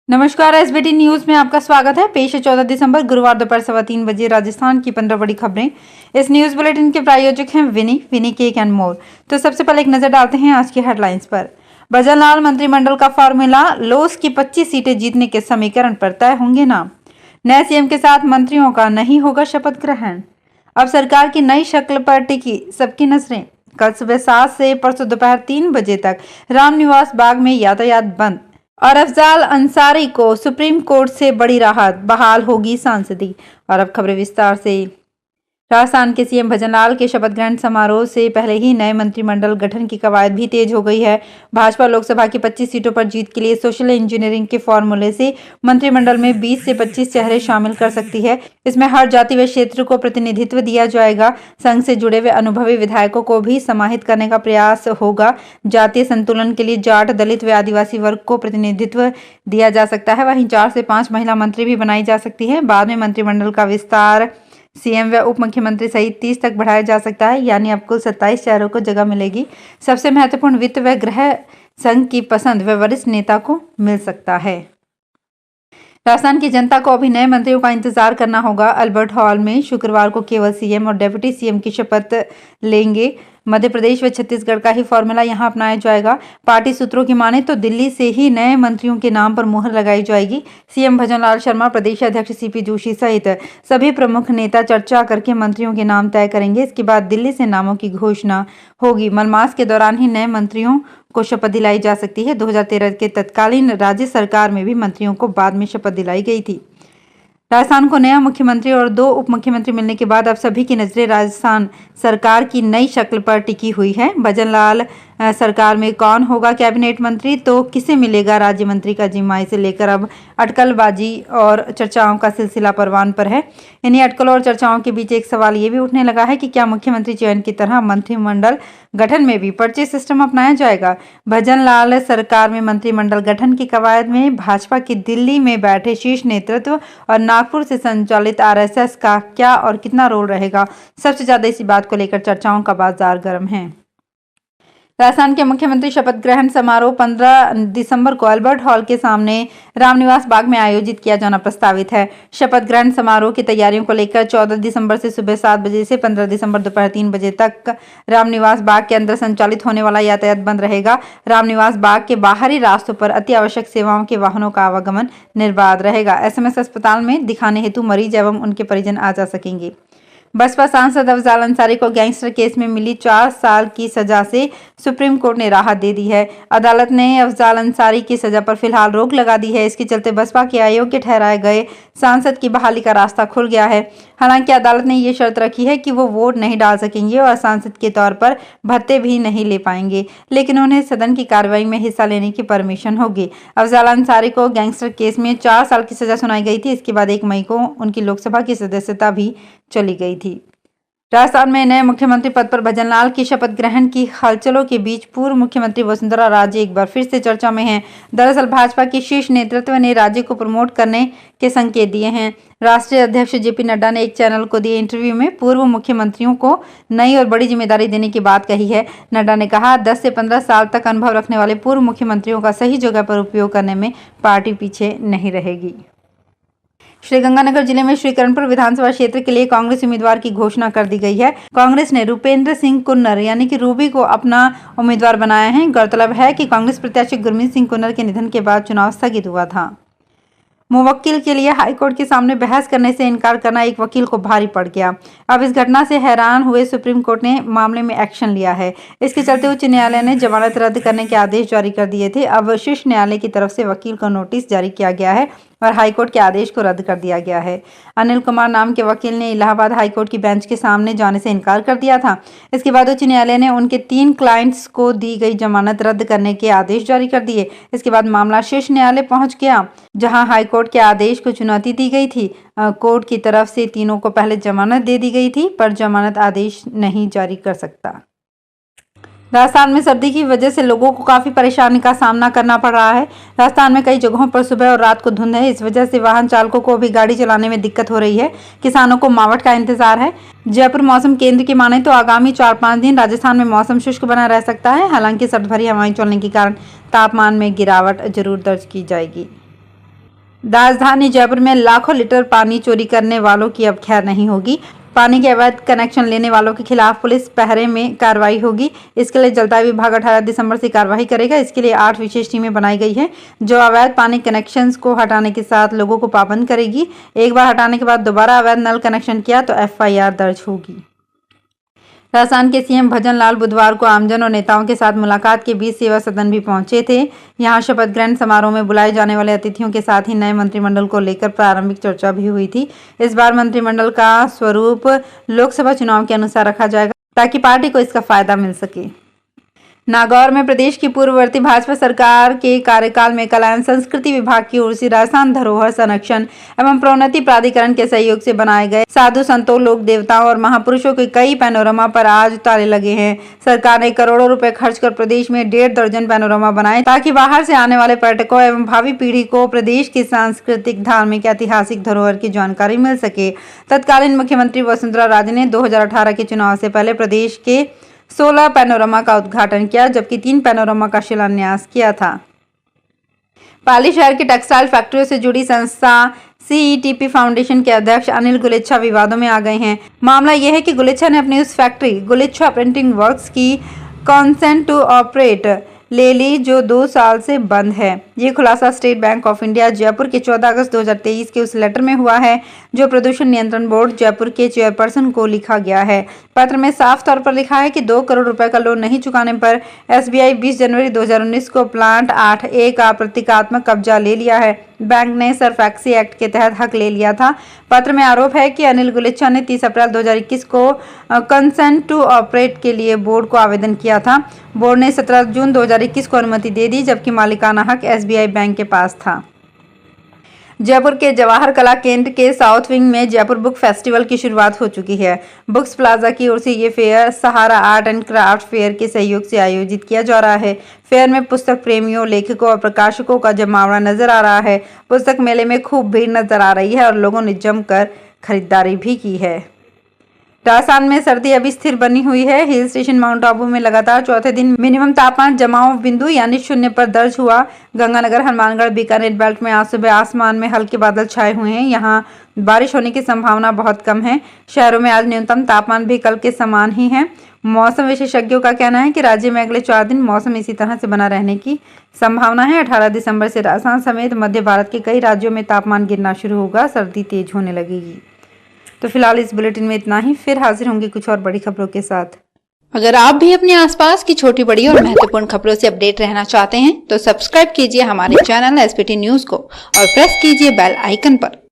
नमस्कार, SBT news में आपका स्वागत है। पेश है 14 दिसंबर गुरुवार दोपहर 3:15 राजस्थान की 15 बड़ी खबरें। इस न्यूज बुलेटिन के प्रायोजक हैं विनी केक एंड मोर। तो सबसे पहले एक नजर डालते हैं आज की हेडलाइंस पर। भजनलाल मंत्रिमंडल का फॉर्मूला, लोस की 25 सीटें जीतने के समीकरण पर तय होंगे नाम। नए सीएम के साथ मंत्रियों का नहीं होगा शपथ ग्रहण। अब सरकार की नई शक्ल पर टिकी सबकी नजरें। कल सुबह 7 से परसों दोपहर 3 बजे तक रामनिवास बाग में यातायात बंद और अफजाल अंसारी को सुप्रीम कोर्ट से बड़ी राहत, बहाल होगी सांसदी। और अब खबरें विस्तार से। राजस्थान के सीएम भजनलाल के शपथ ग्रहण समारोह से पहले ही नए मंत्रिमंडल गठन की कवायद भी तेज हो गई है। भाजपा लोकसभा की 25 सीटों पर जीत के लिए सोशल इंजीनियरिंग के फॉर्मूले से मंत्रिमंडल में 20 से 25 चेहरे शामिल कर सकती है। इसमें हर जाति व क्षेत्र को प्रतिनिधित्व दिया जाएगा। संघ से जुड़े हुए अनुभवी विधायकों को भी समाहित करने का प्रयास होगा। जातीय संतुलन के लिए जाट, दलित व आदिवासी वर्ग को प्रतिनिधित्व दिया जा सकता है। वहीं 4 से 5 महिला मंत्री भी बनाई जा सकती है। बाद में मंत्रिमंडल का विस्तार सीएम व उप मुख्यमंत्री सहित 30 तक बढ़ाया जा सकता है, यानी अब कुल 27 चेहरों को जगह मिलेगी। सबसे महत्वपूर्ण वित्त व गृह संघ की पसंद व वरिष्ठ नेता को मिल सकता है। राजस्थान की जनता को अभी नए मंत्रियों का इंतजार करना होगा। अल्बर्ट हॉल में शुक्रवार को केवल सीएम और डिप्टी सीएम की शपथ लेंगे। मध्य प्रदेश व छत्तीसगढ़ का ही फॉर्मूला यहां अपनाया जाएगा। पार्टी सूत्रों की माने तो दिल्ली से ही नए मंत्रियों के नाम पर मुहर लगाई जाएगी। सीएम भजनलाल शर्मा, प्रदेश अध्यक्ष सीपी जोशी सहित सभी प्रमुख नेता चर्चा करके मंत्रियों के नाम तय करेंगे। इसके बाद दिल्ली से नामों की घोषणा होगी। मलमास के दौरान ही नए मंत्रियों को शपथ दिलाई जा सकती है। 2013 के तत्कालीन राज्य सरकार में भी मंत्रियों को बाद में शपथ दिलाई गई थी। राजस्थान को नया मुख्यमंत्री और 2 उप मुख्यमंत्री मिलने के बाद अब सभी की नजरें राजस्थान सरकार की नई शक्ल पर टिकी हुई है। भजनलाल सरकार में कौन होगा कैबिनेट मंत्री, तो किसे मिलेगा राज्य मंत्री का जिम्मा, इसे लेकर अब अटकलबाजी और चर्चाओं का सिलसिला परवान पर है। इन्हीं अटकलों और चर्चाओं के बीच एक सवाल ये भी उठने लगा है कि क्या मुख्यमंत्री चयन की तरह मंत्रिमंडल गठन में भी पर्चे सिस्टम अपनाया जाएगा। भजनलाल सरकार में मंत्रिमंडल गठन की कवायद में भाजपा की दिल्ली में बैठे शीर्ष नेतृत्व और नागपुर से संचालित आरएसएस का क्या और कितना रोल रहेगा। सबसे ज्यादा इसी बात को लेकर चर्चाओं का बाजार गर्म है। राजस्थान के मुख्यमंत्री शपथ ग्रहण समारोह 15 दिसंबर को अल्बर्ट हॉल के सामने रामनिवास बाग में आयोजित किया जाना प्रस्तावित है। शपथ ग्रहण समारोह की तैयारियों को लेकर 14 दिसंबर से सुबह 7 बजे से 15 दिसंबर दोपहर 3 बजे तक रामनिवास बाग के अंदर संचालित होने वाला यातायात बंद रहेगा। रामनिवास बाग के बाहरी रास्तों पर अति आवश्यक सेवाओं के वाहनों का आवागमन निर्बाध रहेगा। एसएमएस अस्पताल में दिखाने हेतु मरीज एवं उनके परिजन आ जा सकेंगे। बसपा सांसद अफजाल अंसारी को गैंगस्टर केस में मिली 4 साल की सजा से सुप्रीम कोर्ट ने राहत दे दी है। अदालत ने अफजाल अंसारी की सजा पर फिलहाल रोक लगा दी है। इसके चलते बसपा के अयोग्य ठहराए गए सांसद की बहाली का रास्ता खुल गया है। हालांकि अदालत ने यह शर्त रखी है कि वो वोट नहीं डाल सकेंगे और सांसद के तौर पर भत्ते भी नहीं ले पाएंगे, लेकिन उन्हें सदन की कार्रवाई में हिस्सा लेने की परमिशन होगी। अफजाल अंसारी को गैंगस्टर केस में 4 साल की सजा सुनाई गई थी। इसके बाद 1 मई को उनकी लोकसभा की सदस्यता भी चली गई थी। राजस्थान में नए मुख्यमंत्री पद पर भजनलाल की शपथ ग्रहण की हलचलों के बीच पूर्व मुख्यमंत्री वसुंधरा राजे एक बार फिर से चर्चा में हैं। दरअसल भाजपा की शीर्ष नेतृत्व ने राज्य को प्रमोट करने के संकेत दिए हैं। राष्ट्रीय अध्यक्ष जेपी नड्डा ने एक चैनल को दिए इंटरव्यू में पूर्व मुख्यमंत्रियों को नई और बड़ी जिम्मेदारी देने की बात कही है। नड्डा ने कहा, 10 से 15 साल तक अनुभव रखने वाले पूर्व मुख्यमंत्रियों का सही जगह पर उपयोग करने में पार्टी पीछे नहीं रहेगी। श्रीगंगानगर जिले में श्रीकरणपुर विधानसभा क्षेत्र के लिए कांग्रेस उम्मीदवार की घोषणा कर दी गई है। कांग्रेस ने रूपेंद्र सिंह कुन्नर यानी कि रूबी को अपना उम्मीदवार बनाया है। गौरतलब है कि कांग्रेस प्रत्याशी गुरमीत सिंह कुन्नर के निधन के बाद चुनाव स्थगित हुआ था। मुवक्किल के लिए हाईकोर्ट के सामने बहस करने से इनकार करना एक वकील को भारी पड़ गया। अब इस घटना से हैरान हुए सुप्रीम कोर्ट ने मामले में एक्शन लिया है। इसके चलते उच्च न्यायालय ने जमानत रद्द करने के आदेश जारी कर दिए थे। अब शीर्ष न्यायालय की तरफ से वकील को नोटिस जारी किया गया है और हाईकोर्ट के आदेश को रद्द कर दिया गया है। अनिल कुमार नाम के वकील ने इलाहाबाद हाईकोर्ट की बेंच के सामने जाने से इनकार कर दिया था। इसके बाद उच्च न्यायालय ने उनके 3 क्लाइंट्स को दी गई जमानत रद्द करने के आदेश जारी कर दिए। इसके बाद मामला शीर्ष न्यायालय पहुंच गया, जहां हाईकोर्ट के आदेश को चुनौती दी गई थी। कोर्ट की तरफ से तीनों को पहले जमानत दे दी गई थी, पर जमानत आदेश नहीं जारी कर सकता। राजस्थान में सर्दी की वजह से लोगों को काफी परेशानी का सामना करना पड़ रहा है। राजस्थान में कई जगहों पर सुबह और रात को धुंध है। इस वजह से वाहन चालकों को भी गाड़ी चलाने में दिक्कत हो रही है। किसानों को मावठ का इंतजार है। जयपुर मौसम केंद्र की माने तो आगामी 4-5 दिन राजस्थान में मौसम शुष्क बना रह सकता है। हालांकि सर्द भरी हवाएं चलने के कारण तापमान में गिरावट जरूर दर्ज की जाएगी। राजधानी जयपुर में लाखों लीटर पानी चोरी करने वालों की अब खैर नहीं होगी। पानी के अवैध कनेक्शन लेने वालों के खिलाफ पुलिस पहरे में कार्रवाई होगी। इसके लिए जलदाय विभाग 18 दिसंबर से कार्रवाई करेगा। इसके लिए 8 विशेष टीमें बनाई गई है जो अवैध पानी कनेक्शंस को हटाने के साथ लोगों को पाबंद करेगी। एक बार हटाने के बाद दोबारा अवैध नल कनेक्शन किया तो FIR दर्ज होगी। राजस्थान के सीएम भजन लाल बुधवार को आमजन और नेताओं के साथ मुलाकात के बीच सेवा सदन भी पहुंचे थे। यहां शपथ ग्रहण समारोह में बुलाए जाने वाले अतिथियों के साथ ही नए मंत्रिमंडल को लेकर प्रारंभिक चर्चा भी हुई थी। इस बार मंत्रिमंडल का स्वरूप लोकसभा चुनाव के अनुसार रखा जाएगा ताकि पार्टी को इसका फायदा मिल सके। नागौर में प्रदेश की पूर्ववर्ती भाजपा सरकार के कार्यकाल में कला एवं संस्कृति विभाग की ओर से राजस्थान धरोहर संरक्षण एवं प्रोन्नति प्राधिकरण के सहयोग से बनाए गए साधु संतों, लोक देवताओं और महापुरुषों के कई पैनोरमा पर आज ताले लगे हैं। सरकार ने करोड़ों रुपए खर्च कर प्रदेश में 1.5 दर्जन पैनोरमा बनाए ताकि बाहर से आने वाले पर्यटकों एवं भावी पीढ़ी को प्रदेश की सांस्कृतिक, धार्मिक, ऐतिहासिक धरोहर की जानकारी मिल सके। तत्कालीन मुख्यमंत्री वसुंधरा राजे ने 2018 के चुनाव से पहले प्रदेश के 16 पैनोरमा का उद्घाटन किया, जबकि 3 पैनोरमा का शिलान्यास किया था। पाली शहर की टेक्सटाइल फैक्ट्रियों से जुड़ी संस्था CETP फाउंडेशन के अध्यक्ष अनिल गुलेच्छा विवादों में आ गए हैं। मामला यह है कि गुलेच्छा ने अपनी उस फैक्ट्री गुलेच्छा प्रिंटिंग वर्क्स की कॉन्सेंट टू ऑपरेट ले ली जो 2 साल से बंद है। ये खुलासा state bank of India Jaipur के 14 अगस्त 2023 के उस लेटर में हुआ है जो प्रदूषण नियंत्रण बोर्ड जयपुर के चेयरपर्सन को लिखा गया है। पत्र में साफ तौर पर लिखा है कि 2 करोड़ रुपए का लोन नहीं चुकाने पर SBI 20 जनवरी 2019 को प्लांट 8A का प्रतीकात्मक कब्जा ले लिया है। बैंक ने सरफैक्सी एक्ट के तहत हक ले लिया था। पत्र में आरोप है कि अनिल गुलेच्छा ने 30 अप्रैल 2021 को कंसेंट टू ऑपरेट के लिए बोर्ड को आवेदन किया था। बोर्ड ने 17 जून 2021 को अनुमति दे दी, जबकि मालिकाना हक SBI बैंक के पास था। जयपुर के जवाहर कला केंद्र के साउथ विंग में जयपुर बुक फेस्टिवल की शुरुआत हो चुकी है। बुक्स प्लाजा की ओर से ये fair Sahara art and craft fair के सहयोग से आयोजित किया जा रहा है। फेयर में पुस्तक प्रेमियों, लेखकों और प्रकाशकों का जमावड़ा नजर आ रहा है। पुस्तक मेले में खूब भीड़ नजर आ रही है और लोगों ने जमकर खरीदारी भी की है। राजस्थान में सर्दी अभी स्थिर बनी हुई है। हिल स्टेशन माउंट आबू में लगातार चौथे दिन मिनिमम तापमान जमाव बिंदु यानी 0 पर दर्ज हुआ। गंगानगर, हनुमानगढ़, बीकानेर बेल्ट में आज सुबह आसमान में हल्के बादल छाए हुए हैं। यहाँ बारिश होने की संभावना बहुत कम है। शहरों में आज न्यूनतम तापमान भी कल के समान ही है। मौसम विशेषज्ञों का कहना है कि राज्य में अगले 4 दिन मौसम इसी तरह से बना रहने की संभावना है। 18 दिसंबर से राजस्थान समेत मध्य भारत के कई राज्यों में तापमान गिरना शुरू होगा, सर्दी तेज होने लगेगी। तो फिलहाल इस बुलेटिन में इतना ही। फिर हाजिर होंगे कुछ और बड़ी खबरों के साथ। अगर आप भी अपने आसपास की छोटी बड़ी और महत्वपूर्ण खबरों से अपडेट रहना चाहते हैं तो सब्सक्राइब कीजिए हमारे चैनल SPT न्यूज को और प्रेस कीजिए बेल आइकन पर।